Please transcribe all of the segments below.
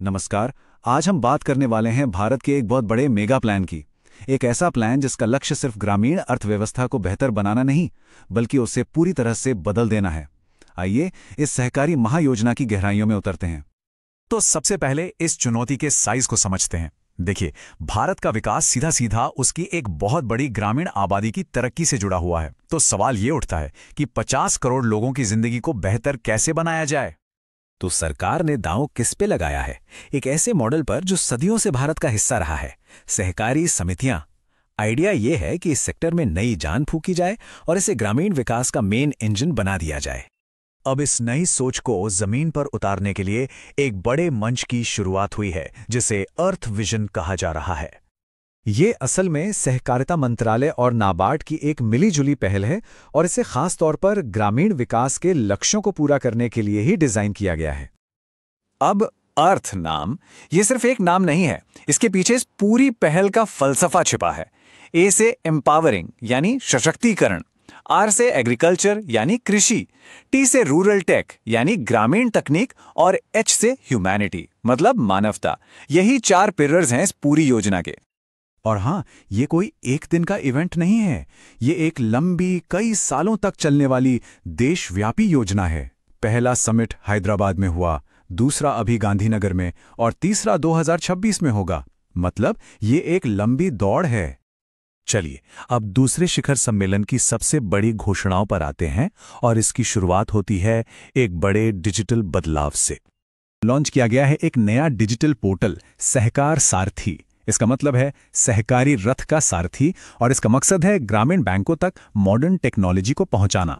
नमस्कार। आज हम बात करने वाले हैं भारत के एक बहुत बड़े मेगा प्लान की। एक ऐसा प्लान जिसका लक्ष्य सिर्फ ग्रामीण अर्थव्यवस्था को बेहतर बनाना नहीं, बल्कि उसे पूरी तरह से बदल देना है। आइए इस सहकारी महायोजना की गहराइयों में उतरते हैं। तो सबसे पहले इस चुनौती के साइज को समझते हैं। देखिए, भारत का विकास सीधा सीधा उसकी एक बहुत बड़ी ग्रामीण आबादी की तरक्की से जुड़ा हुआ है। तो सवाल ये उठता है कि 50 करोड़ लोगों की जिंदगी को बेहतर कैसे बनाया जाए। तो सरकार ने दांव किस पे लगाया है? एक ऐसे मॉडल पर जो सदियों से भारत का हिस्सा रहा है, सहकारी समितियां। आइडिया यह है कि इस सेक्टर में नई जान फूंकी जाए और इसे ग्रामीण विकास का मेन इंजन बना दिया जाए। अब इस नई सोच को जमीन पर उतारने के लिए एक बड़े मंच की शुरुआत हुई है, जिसे अर्थ विजन कहा जा रहा है। ये असल में सहकारिता मंत्रालय और नाबार्ड की एक मिलीजुली पहल है और इसे खास तौर पर ग्रामीण विकास के लक्ष्यों को पूरा करने के लिए ही डिजाइन किया गया है। अब अर्थ नाम ये सिर्फ एक नाम नहीं है, इसके पीछे इस पूरी पहल का फलसफा छिपा है। ए से एम्पावरिंग यानी सशक्तिकरण, आर से एग्रीकल्चर यानी कृषि, टी से रूरल टेक यानी ग्रामीण तकनीक और एच से ह्यूमैनिटी मतलब मानवता। यही 4 पिलर्स हैं इस पूरी योजना के। और हाँ, ये कोई एक दिन का इवेंट नहीं है। ये एक लंबी, कई सालों तक चलने वाली देशव्यापी योजना है। पहला समिट हैदराबाद में हुआ, दूसरा अभी गांधीनगर में और तीसरा 2026 में होगा। मतलब ये एक लंबी दौड़ है। चलिए अब दूसरे शिखर सम्मेलन की सबसे बड़ी घोषणाओं पर आते हैं और इसकी शुरुआत होती है एक बड़े डिजिटल बदलाव से। लॉन्च किया गया है एक नया डिजिटल पोर्टल, सहकार सारथी। इसका मतलब है सहकारी रथ का सारथी, और इसका मकसद है ग्रामीण बैंकों तक मॉडर्न टेक्नोलॉजी को पहुंचाना।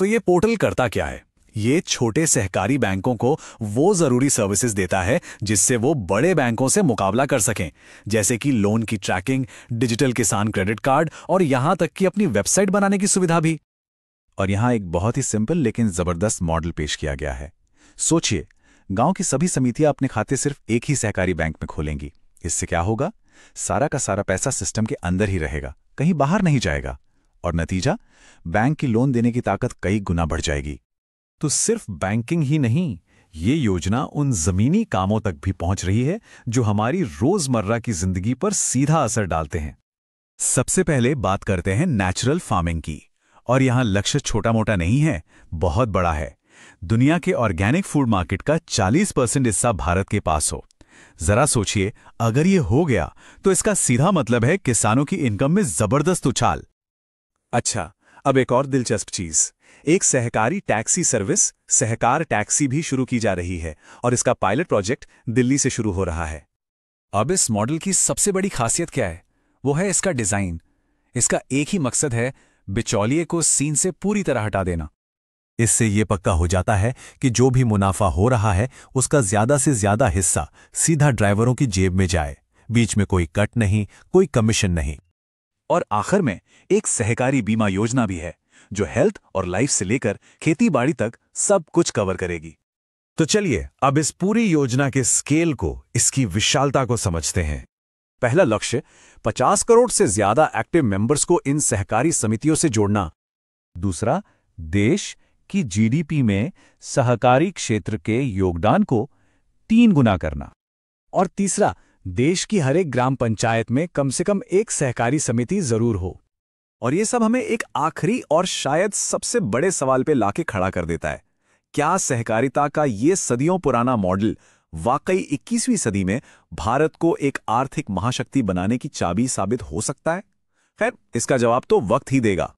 तो ये पोर्टल करता क्या है? ये छोटे सहकारी बैंकों को वो जरूरी सर्विसेज देता है जिससे वो बड़े बैंकों से मुकाबला कर सकें, जैसे कि लोन की ट्रैकिंग, डिजिटल किसान क्रेडिट कार्ड और यहां तक कि अपनी वेबसाइट बनाने की सुविधा भी। और यहां एक बहुत ही सिंपल लेकिन जबरदस्त मॉडल पेश किया गया है। सोचिए, गांव की सभी समितियां अपने खाते सिर्फ एक ही सहकारी बैंक में खोलेंगी। इससे क्या होगा? सारा का सारा पैसा सिस्टम के अंदर ही रहेगा, कहीं बाहर नहीं जाएगा। और नतीजा, बैंक की लोन देने की ताकत कई गुना बढ़ जाएगी। तो सिर्फ बैंकिंग ही नहीं, ये योजना उन जमीनी कामों तक भी पहुंच रही है जो हमारी रोजमर्रा की जिंदगी पर सीधा असर डालते हैं। सबसे पहले बात करते हैं नेचुरल फार्मिंग की। और यहां लक्ष्य छोटा मोटा नहीं है, बहुत बड़ा है। दुनिया के ऑर्गेनिक फूड मार्केट का 40% हिस्सा भारत के पास हो। जरा सोचिए, अगर ये हो गया तो इसका सीधा मतलब है किसानों की इनकम में जबरदस्त उछाल। अच्छा, अब एक और दिलचस्प चीज, एक सहकारी टैक्सी सर्विस, सहकार टैक्सी भी शुरू की जा रही है और इसका पायलट प्रोजेक्ट दिल्ली से शुरू हो रहा है। अब इस मॉडल की सबसे बड़ी खासियत क्या है? वो है इसका डिजाइन। इसका एक ही मकसद है, बिचौलिए को सीन से पूरी तरह हटा देना। इससे ये पक्का हो जाता है कि जो भी मुनाफा हो रहा है उसका ज्यादा से ज्यादा हिस्सा सीधा ड्राइवरों की जेब में जाए। बीच में कोई कट नहीं, कोई कमीशन नहीं। और आखिर में एक सहकारी बीमा योजना भी है जो हेल्थ और लाइफ से लेकर खेती बाड़ी तक सब कुछ कवर करेगी। तो चलिए अब इस पूरी योजना के स्केल को, इसकी विशालता को समझते हैं। पहला लक्ष्य 50 करोड़ से ज्यादा एक्टिव मेंबर्स को इन सहकारी समितियों से जोड़ना। दूसरा, देश की जीडीपी में सहकारी क्षेत्र के योगदान को 3 गुना करना। और तीसरा, देश की हर एक ग्राम पंचायत में कम से कम एक सहकारी समिति जरूर हो। और ये सब हमें एक आखिरी और शायद सबसे बड़े सवाल पे लाके खड़ा कर देता है। क्या सहकारिता का ये सदियों पुराना मॉडल वाकई 21वीं सदी में भारत को एक आर्थिक महाशक्ति बनाने की चाबी साबित हो सकता है? खैर, इसका जवाब तो वक्त ही देगा।